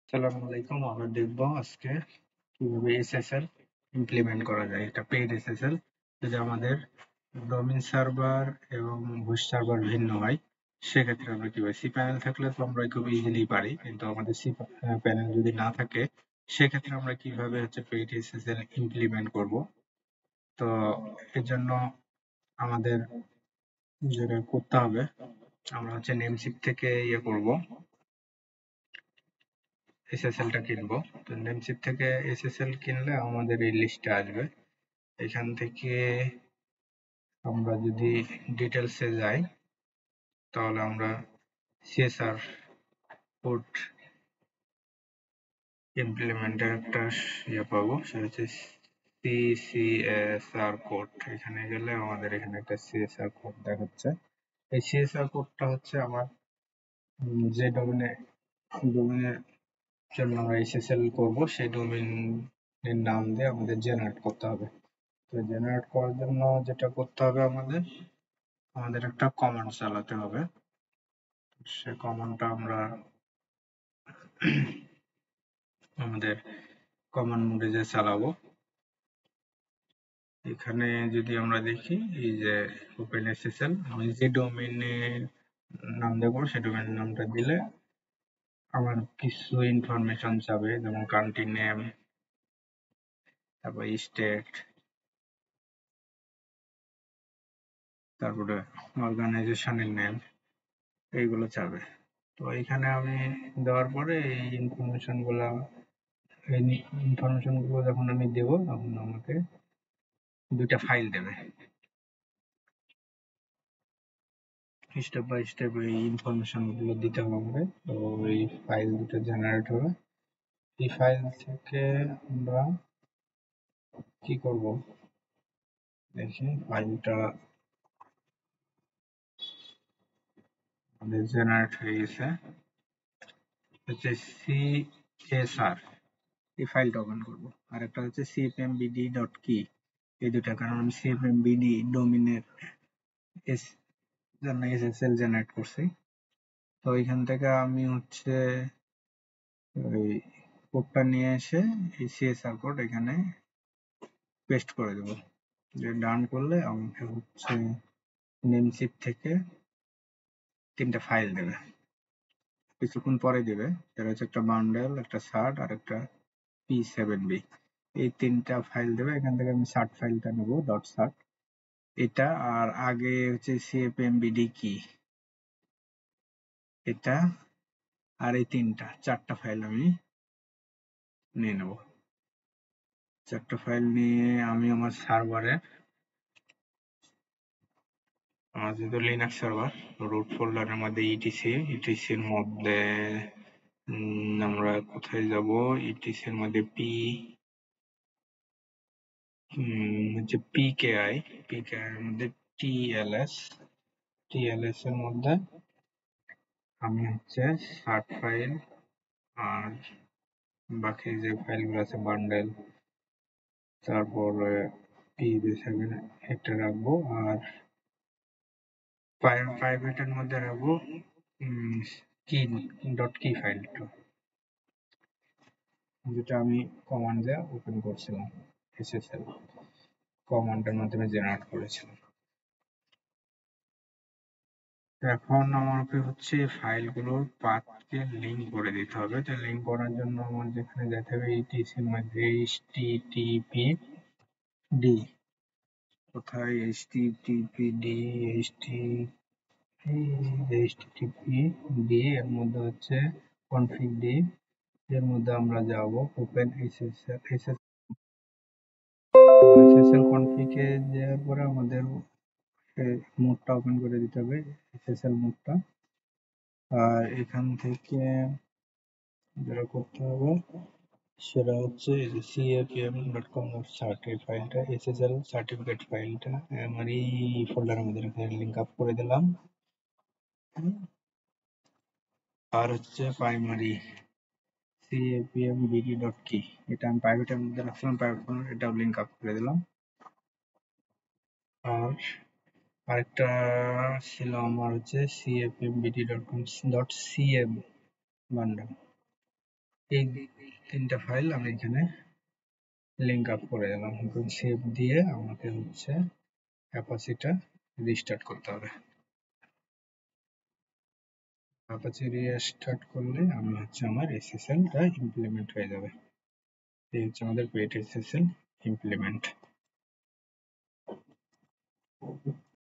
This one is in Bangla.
আসসালামু আলাইকুম। আমরা দেখব আজকে কিভাবে এসএসএল ইমপ্লিমেন্ট করা যায়। এটা পেইড এসএসএল। যদি আমাদের ডোমেইন সার্ভার এবং হোস্ট সার্ভার ভিন্ন হয়, সেক্ষেত্রে আমরা কিভাবে সি প্যানেল থাকলে তো আমরা খুব ইজিলি পারি, কিন্তু আমাদের সি প্যানেল যদি না থাকে সেক্ষেত্রে আমরা কিভাবে পেইড এসএসএল ইমপ্লিমেন্ট করব। তো এর জন্য আমাদের যেটা করতে হবে, আমরা নেমস্পেস থেকে করব, এসএসএলটা কিনবো। তো নেমস্পেস থেকে এসএসএল কিনলে আমাদের এই লিস্টে আসবে। এখান থেকে আমরা যদি ডিটেলসে যাই, তাহলে আমরা সিএসআর কোড ইমপ্লিমেন্টের একটা পাবো, সেটা হচ্ছে সিসিএসআর কোড। এখানে গেলে আমাদের এখানে একটা সিএসআর কোড দেখাচ্ছে। এই সিএসআর কোডটা হচ্ছে আমার যে ডোমেনের জন্য আমরা এসএসএল করব, সেই ডোমেনের নাম দিয়ে আমাদের জেনারেট করতে হবে। তো জেনারেট করার জন্য যেটা করতে হবে, আমাদের একটা কমান্ড চালাতে হবে। সে কমান্ডটা আমরা আমাদের কমান্ড মোডে যে চালাবো। এখানে যদি আমরা দেখি, এই যে ওপেন এসএসএল, আমি যে ডোমেইনের নাম দেবো সেই ডোমেইনের নামটা দিলে আমার কিছু ইনফরমেশন চাবে, যেমন কান্ট্রি নেম, তারপর স্টেট, তারপরে অর্গানাইজেশনের নেম, এইগুলো চাবে। তো এখানে আমি দেওয়ার পরে এই ইনফরমেশন গুলো যখন আমি দেবো, তখন আমাকে দুইটা ফাইল দেবে। স্টেপ বাই স্টেপ এই ইনফরমেশন গুলো দিতে হবে। তো এই ফাইল দুটো জেনারেট হবে। এই ফাইল থেকে আমরা কি করব, দেখি ফাইলটা আমাদের জেনারেট হয়ে গেছে। হচ্ছে সিএসআর, এই ফাইলটা ওপেন করব। আর একটা হচ্ছে cfmbd.key, এই দুটা, কারণ আমি cfmbd ডোমেইনের জন্য এসএসএল জেনারেট করছি। তো এখান থেকে আমি ওই কোডটা নিয়ে এসে এই সিএসআর কোড এখানে পেস্ট করে দেবো। যে ডান করলে আমাকে নেমস্পেস থেকে তিনটা ফাইল দেবে, কিছুক্ষণ পরে দেবে। সেটা হচ্ছে একটা বান্ডেল, একটা সার্ট আর একটা p7b। এই তিনটা ফাইল দেবে। এখান থেকে আমি সার্ট ফাইলটা নেব, ডট সার্ট এটা। আর আগে cfmbd কি, এটা। আর এই চারটা ফাইল আমি নিয়ে নেব। চারটা ফাইল নিয়ে আমি আমার সার্ভারে, আমার যেহেতু লিনাক্স সার্ভার, রুট ফোল্ডারের মধ্যে ইটিসির মধ্যে আমরা কোথায় যাব, ইটিসির মধ্যে পিকেআই এর মধ্যে টিএলএস এর মধ্যে আমি সার্ট ফাইল আর বাকি যে ফাইলগুলো আছে, বান্ডেল, তারপরে pb7, এটা রাখবো। আর প্রাইভেটের মধ্যে রাখবো কি .key ফাইলটা, যেটা আমি কমান্ড দিয়ে ওপেন করছিলাম, এসএসএল কমান্ডের মাধ্যমে জেনারেট করেছিলাম। এখন আমাকে ফাইলগুলোর পাথকে লিংক করে দিতে হবে। তো লিংক করার জন্য আমার যেখানে যেতে হবে, ইটিসির মধ্যে httpd, কোথায় httpd এর মধ্যে config d, এর মধ্যে আমরা যাব ওপেন SSL config এ যাওয়ার পরে আমাদের মোডটা ওপেন করে দিতে হবে, SSL মোডটা। আর এখান থেকে যেটা করতে হবে সেটা হচ্ছে cfm.com/cert, এই ফাইলটা, SSL সার্টিফিকেট ফাইলটা আমার এই ফোল্ডারের মধ্যে লিংক আপ করে দিলাম। আর প্রাইমারি cfmbd.key, এটা আমি প্রাইভেটের মধ্যে রাখছিলাম, এটাও লিংক আপ করে দিলাম। আর আরেকটা ছিল আমার cfmbd.com.cm বান্ডেল, এই 3টা ফাইল আমি এখানে লিঙ্ক আপ করে দিলাম। এখন সেভ দিয়ে আমাকে হচ্ছে অ্যাপাচিটা রিস্টার্ট করতে হবে। অ্যাপাচি রিস্টার্ট করলে আমি হচ্ছে আমার এসএসএলটা ইমপ্লিমেন্ট হয়ে যাবে। এই হচ্ছে আমাদের পেড এসএসএল ইমপ্লিমেন্ট।